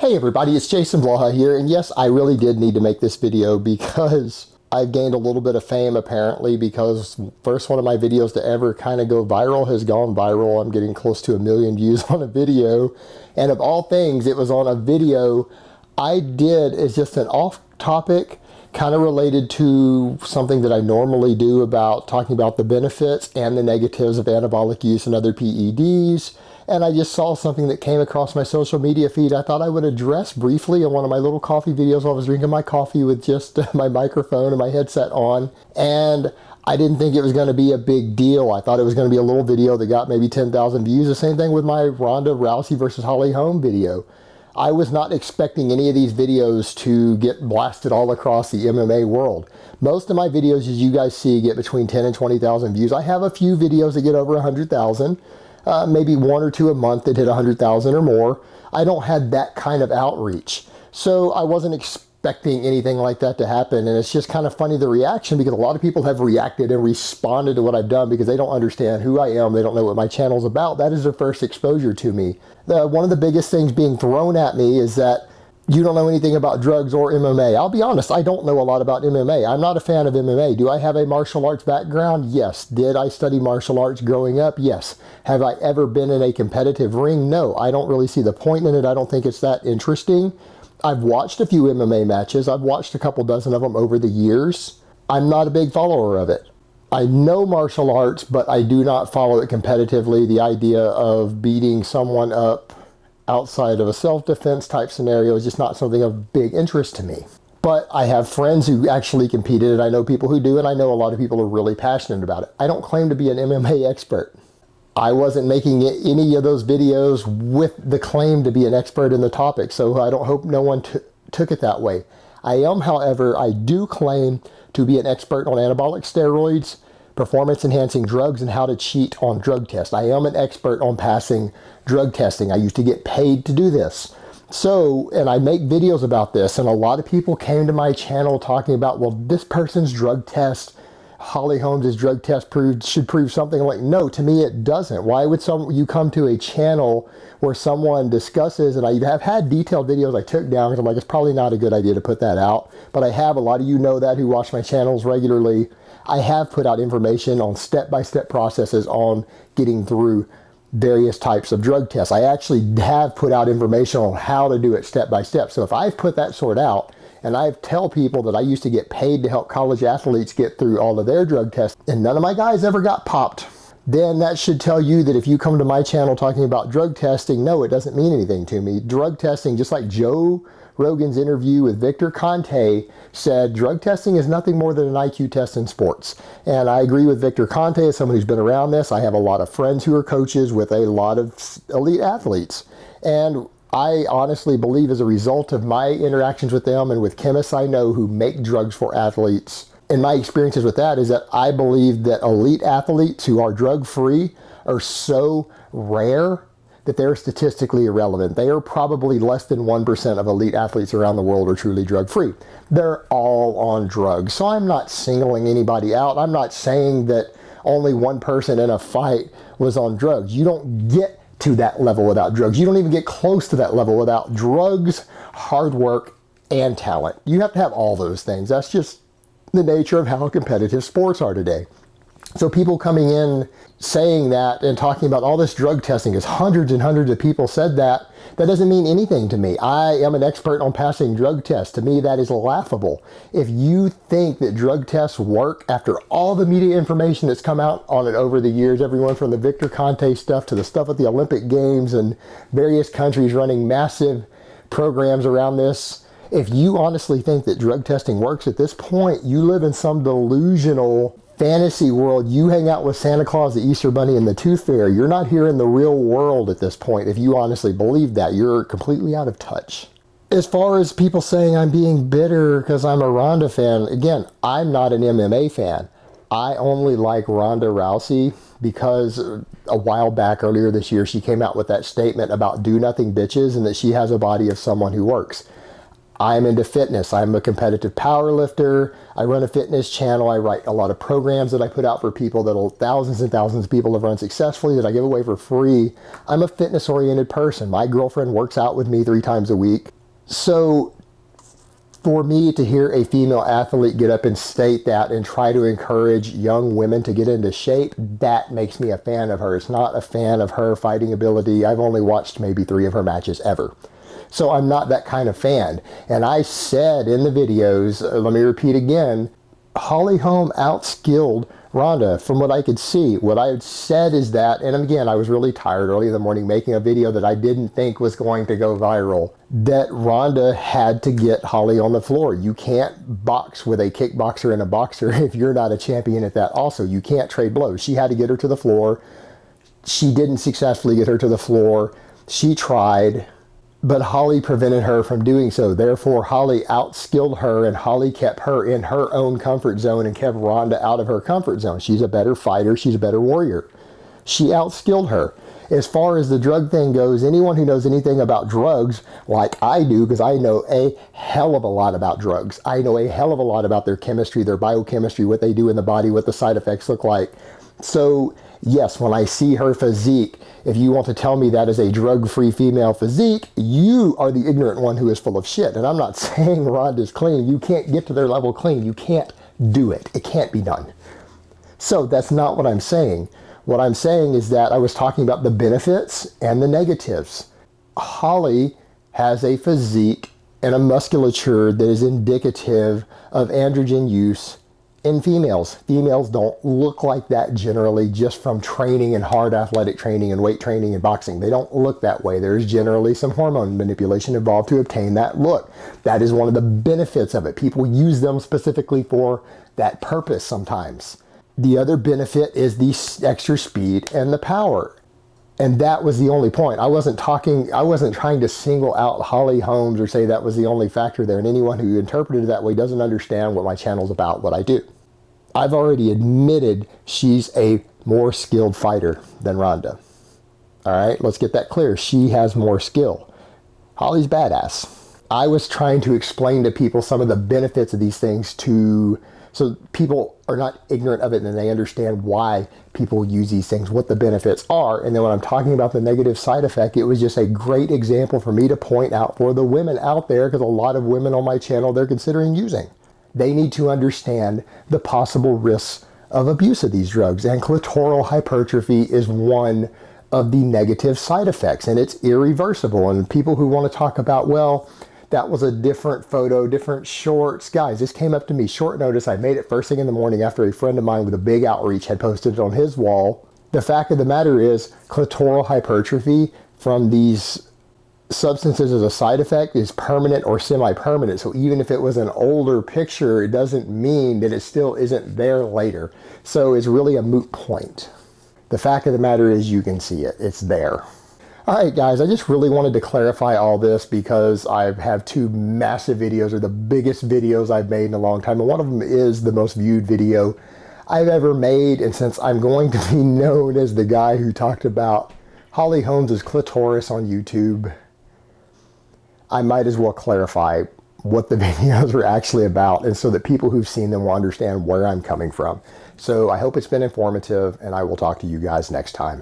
Hey everybody, it's Jason Blaha here, and yes, I really did need to make this video because I've gained a little bit of fame apparently because first one of my videos to ever kind of go viral has gone viral. I'm getting close to 1 million views on a video, and of all things, it was on a video I did as just an off-topic, kind of related to something that I normally do about talking about the benefits and the negatives of anabolic use and other PEDs. And I just saw something that came across my social media feed I thought I would address briefly in one of my little coffee videos while I was drinking my coffee with just my microphone and my headset on. And I didn't think it was going to be a big deal. I thought it was going to be a little video that got maybe 10,000 views. The same thing with my Ronda Rousey versus Holm video. I was not expecting any of these videos to get blasted all across the MMA world. Most of my videos, as you guys see, get between 10 and 20,000 views. I have a few videos that get over 100,000. Maybe one or two a month that hit 100,000 or more. I don't have that kind of outreach. So I wasn't expecting anything like that to happen. And it's just kind of funny, the reaction, because a lot of people have reacted and responded to what I've done because they don't understand who I am. They don't know what my channel's about. That is their first exposure to me. One of the biggest things being thrown at me is that you don't know anything about drugs or MMA. I'll be honest, I don't know a lot about MMA. I'm not a fan of MMA. Do I have a martial arts background? Yes. Did I study martial arts growing up? Yes. Have I ever been in a competitive ring? No. I don't really see the point in it. I don't think it's that interesting. I've watched a few MMA matches. I've watched a couple dozen of them over the years. I'm not a big follower of it. I know martial arts, but I do not follow it competitively. The idea of beating someone up outside of a self-defense type scenario is just not something of big interest to me. But I have friends who actually competed, and I know people who do, and I know a lot of people are really passionate about it. I don't claim to be an MMA expert. I wasn't making any of those videos with the claim to be an expert in the topic, so I don't hope no one took it that way. I am, however, I do claim to be an expert on anabolic steroids, performance-enhancing drugs, and how to cheat on drug tests. I am an expert on passing drug testing. I used to get paid to do this. So, and I make videos about this, and a lot of people came to my channel talking about, well, this person's drug test, Holly Holmes' drug test should prove something. Like, no, to me it doesn't. Why would you come to a channel where someone discusses, and I have had detailed videos I took down because I'm like, it's probably not a good idea to put that out, but I have. A lot of you know that who watch my channels regularly. I have put out information on step-by-step processes on getting through various types of drug tests. I actually have put out information on how to do it step-by-step. So if I've put that sort out, and I tell people that I used to get paid to help college athletes get through all of their drug tests, and none of my guys ever got popped, then that should tell you that if you come to my channel talking about drug testing, no, it doesn't mean anything to me. Drug testing, just like Joe Rogan's interview with Victor Conte said, drug testing is nothing more than an IQ test in sports. And I agree with Victor Conte as someone who's been around this. I have a lot of friends who are coaches with a lot of elite athletes. And I honestly believe, as a result of my interactions with them and with chemists I know who make drugs for athletes, and my experiences with that, is that I believe that elite athletes who are drug-free are so rare that they're statistically irrelevant. They are probably less than 1% of elite athletes around the world are truly drug-free. They're all on drugs. So I'm not singling anybody out. I'm not saying that only one person in a fight was on drugs. You don't get to that level without drugs. You don't even get close to that level without drugs, hard work, and talent. You have to have all those things. That's just the nature of how competitive sports are today. So people coming in saying that and talking about all this drug testing, because hundreds and hundreds of people said that, that doesn't mean anything to me. I am an expert on passing drug tests. To me, that is laughable. If you think that drug tests work after all the media information that's come out on it over the years, everyone from the Victor Conte stuff to the stuff at the Olympic Games and various countries running massive programs around this, if you honestly think that drug testing works at this point, you live in some delusional fantasy world. You hang out with Santa Claus, the Easter Bunny, and the Tooth Fairy. You're not here in the real world at this point. If you honestly believe that, you're completely out of touch. As far as people saying I'm being bitter because I'm a Ronda fan, again, I'm not an MMA fan. I only like Ronda Rousey because a while back, earlier this year, she came out with that statement about do nothing bitches and that she has a body of someone who works. I'm into fitness. I'm a competitive power lifter. I run a fitness channel. I write a lot of programs that I put out for people that thousands and thousands of people have run successfully that I give away for free. I'm a fitness oriented person. My girlfriend works out with me 3 times a week. So for me to hear a female athlete get up and state that and try to encourage young women to get into shape, that makes me a fan of her. It's not a fan of her fighting ability. I've only watched maybe 3 of her matches ever. So I'm not that kind of fan. And I said in the videos, let me repeat again, Holly Holm outskilled Ronda from what I could see. What I had said is that, and again, I was really tired early in the morning making a video that I didn't think was going to go viral, that Ronda had to get Holly on the floor. You can't box with a kickboxer and a boxer if you're not a champion at that also. You can't trade blows. She had to get her to the floor. She didn't successfully get her to the floor. She tried, but Holly prevented her from doing so. Therefore, Holly outskilled her, and Holly kept her in her own comfort zone and kept Ronda out of her comfort zone. She's a better fighter. She's a better warrior. She outskilled her. As far as the drug thing goes, anyone who knows anything about drugs, like I do, because I know a hell of a lot about drugs. I know a hell of a lot about their chemistry, their biochemistry, what they do in the body, what the side effects look like. So yes, when I see her physique, if you want to tell me that is a drug-free female physique, you are the ignorant one who is full of shit. And I'm not saying Ronda's clean. You can't get to their level clean. You can't do it. It can't be done. So that's not what I'm saying. What I'm saying is that I was talking about the benefits and the negatives. Holly has a physique and a musculature that is indicative of androgen use in females. Females don't look like that generally just from training and hard athletic training and weight training and boxing. They don't look that way. There's generally some hormone manipulation involved to obtain that look. That is one of the benefits of it. People use them specifically for that purpose sometimes. The other benefit is the extra speed and the power. And that was the only point. I wasn't trying to single out Holly Holmes or say that was the only factor there. And anyone who interpreted it that way doesn't understand what my channel's about, what I do. I've already admitted she's a more skilled fighter than Ronda. All right, let's get that clear. She has more skill. Holly's badass. I was trying to explain to people some of the benefits of these things so people are not ignorant of it and they understand why people use these things, what the benefits are. And then when I'm talking about the negative side effect, it was just a great example for me to point out for the women out there, because a lot of women on my channel, they're considering using. They need to understand the possible risks of abuse of these drugs. And clitoral hypertrophy is one of the negative side effects, and it's irreversible. And people who want to talk about, well, that was a different photo, different shorts. Guys, this came up to me short notice. I made it first thing in the morning after a friend of mine with a big outreach had posted it on his wall. The fact of the matter is clitoral hypertrophy from these substances as a side effect is permanent or semi-permanent. So even if it was an older picture, it doesn't mean that it still isn't there later. So it's really a moot point. The fact of the matter is you can see it. It's there. All right, guys, I just really wanted to clarify all this because I have 2 massive videos, or the biggest videos I've made in a long time. And one of them is the most viewed video I've ever made. And since I'm going to be known as the guy who talked about Holly Holmes' clitoris on YouTube, I might as well clarify what the videos are actually about, and so that people who've seen them will understand where I'm coming from. So I hope it's been informative, and I will talk to you guys next time.